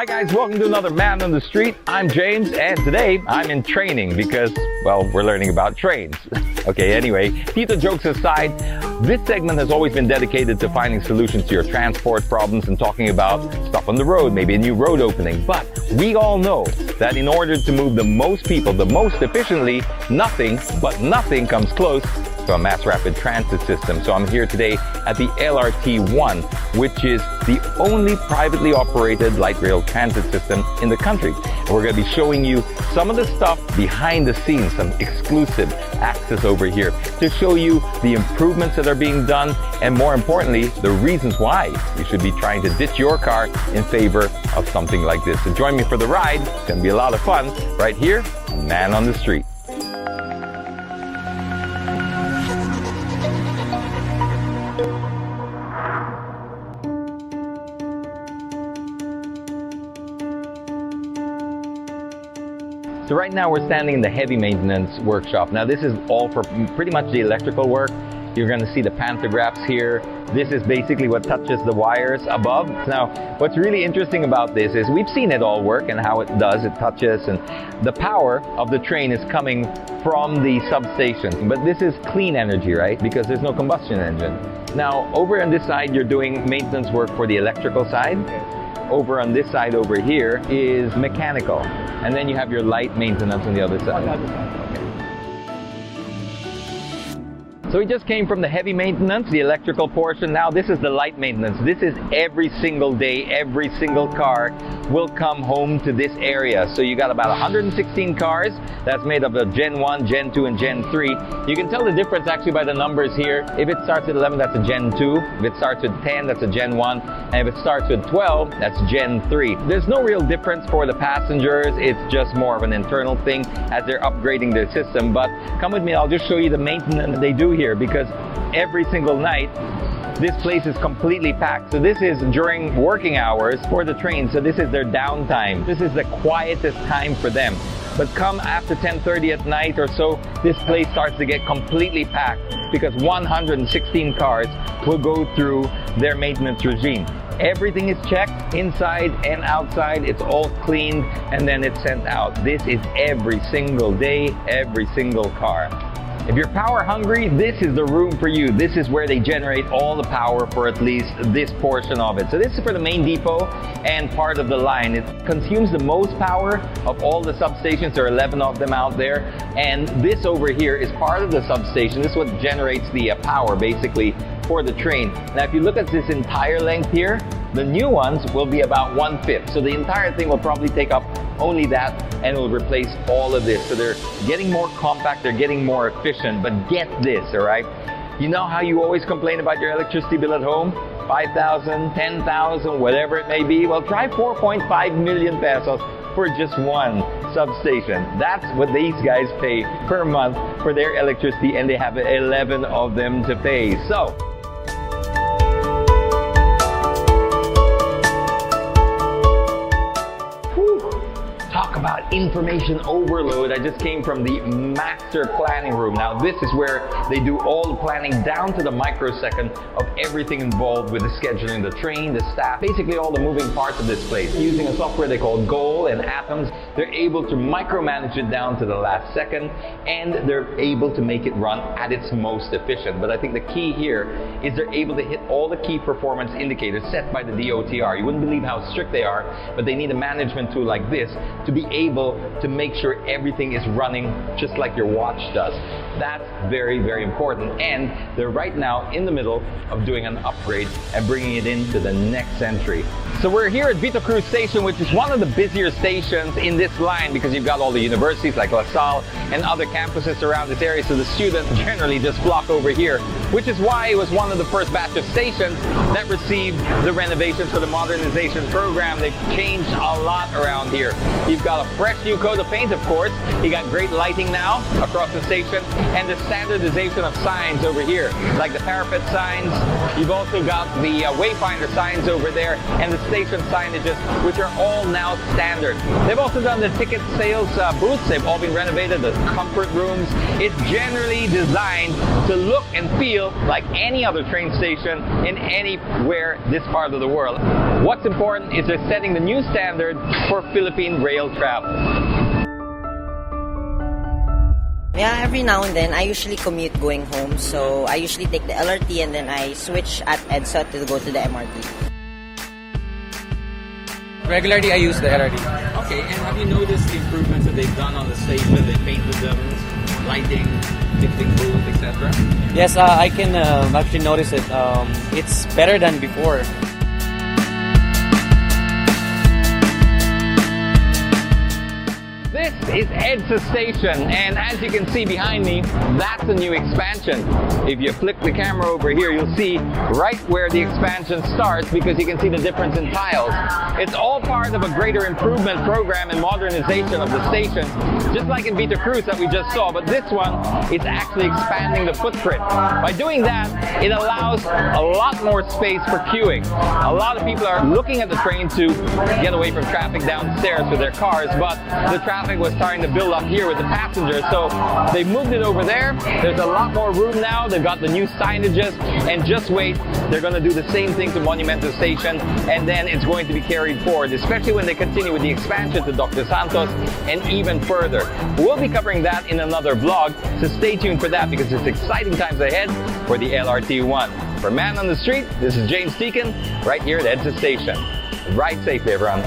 Hi guys, welcome to another Man on the Street. I'm James, and today I'm in training because, well, we're learning about trains. Okay, anyway, Tito jokes aside, this segment has always been dedicated to finding solutions to your transport problems and talking about stuff on the road, maybe a new road opening. But we all know that in order to move the most people the most efficiently, nothing but comes close to a mass rapid transit system. So I'm here today at the LRT1, which is the only privately operated light rail transit system in the country. And we're going to be showing you some of the stuff behind the scenes, some exclusive access over here to show you the improvements that are being done, and more importantly, the reasons why you should be trying to ditch your car in favor of something like this. So join me for the ride. It's going to be a lot of fun right here on Man on the Street. So right now we're standing in the heavy maintenance workshop. Now this is all for pretty much the electrical work. You're going to see the pantographs here. This is basically what touches the wires above. Now what's really interesting about this is we've seen it all work and how it does, it touches, and the power of the train is coming from the substation. But this is clean energy, right? Because there's no combustion engine. Now over on this side you're doing maintenance work for the electrical side. Over on this side over here is mechanical. And then you have your light maintenance on the other side. So we just came from the heavy maintenance, the electrical portion. Now this is the light maintenance. This is every single day, every single car will come home to this area. So you got about 116 cars. That's made up of Gen 1, Gen 2, and Gen 3. You can tell the difference actually by the numbers here. If it starts with 11, that's a Gen 2. If it starts with 10, that's a Gen 1. And if it starts with 12, that's Gen 3. There's no real difference for the passengers. It's just more of an internal thing as they're upgrading their system. But come with me, I'll just show you the maintenance they do here, because every single night this place is completely packed. So this is during working hours for the train. So this is their downtime. This is the quietest time for them. But come after 10:30 at night or so, this place starts to get completely packed because 116 cars will go through their maintenance regime. Everything is checked inside and outside. It's all cleaned and then it's sent out. This is every single day, every single car. If you're power hungry, this is the room for you. This is where they generate all the power for at least this portion of it. So this is for the main depot and part of the line. It consumes the most power of all the substations. There are 11 of them out there. And this over here is part of the substation. This is what generates the power basically for the train. Now if you look at this entire length here, the new ones will be about 1/5. So the entire thing will probably take up only that and it will replace all of this. So they're getting more compact, they're getting more efficient. But get this, all right? You know how you always complain about your electricity bill at home? 5,000, 10,000, whatever it may be. Well, try 4.5 million pesos for just one substation. That's what these guys pay per month for their electricity, and they have 11 of them to pay. So talk about information overload. I just came from the master planning room. Now this is where they do all the planning down to the microsecond of everything involved with the scheduling, the train, the staff, basically all the moving parts of this place. Using a software they call Goal and Atoms, they're able to micromanage it down to the last second, and they're able to make it run at its most efficient. But I think the key here is they're able to hit all the key performance indicators set by the DOTR. You wouldn't believe how strict they are, but they need a management tool like this to be able to make sure everything is running just like your watch does. That's very, very important. And they're right now in the middle of doing an upgrade and bringing it into the next century. So we're here at Vito Cruz Station, which is one of the busier stations in this line because you've got all the universities like La Salle and other campuses around this area. So the students generally just flock over here, which is why it was one of the first batch of stations that received the renovations for the modernization program. They've changed a lot around here. You've got a fresh new coat of paint, of course. You got great lighting now across the station, and the standardization of signs over here, like the parapet signs. You've also got the wayfinder signs over there, and the station signages, which are all now standard. They've also done the ticket sales booths. They've all been renovated, the comfort rooms. It's generally designed to look and feel like any other train station in anywhere this part of the world. What's important is they're setting the new standard for Philippine rail travel. Yeah, every now and then I usually commute going home, so I usually take the LRT and then I switch at EDSA to go to the MRT. Regularly I use the LRT. Okay, and have you noticed the improvements that they've done on the station? They painted them, lighting, ticketing booth, etc. Yes, I can actually notice it. It's better than before. This is EDSA Station, and as you can see behind me, that's a new expansion. If you flip the camera over here, you'll see right where the expansion starts, because you can see the difference in tiles. It's all part of a greater improvement program and modernization of the station, just like in Vita Cruz that we just saw, but this one is actually expanding the footprint. By doing that, it allows a lot more space for queuing. A lot of people are looking at the train to get away from traffic downstairs with their cars, but the traffic was starting to build up here with the passengers, so they moved it over there. There's a lot more room now. They've got the new signages, and just wait, they're going to do the same thing to Monumento Station, and then it's going to be carried forward, especially when they continue with the expansion to Dr. Santos and even further. We'll be covering that in another vlog, so stay tuned for that, because it's exciting times ahead for the LRT1. For Man on the Street, this is James Deacon, right here at EDSA Station. Ride safely, everyone.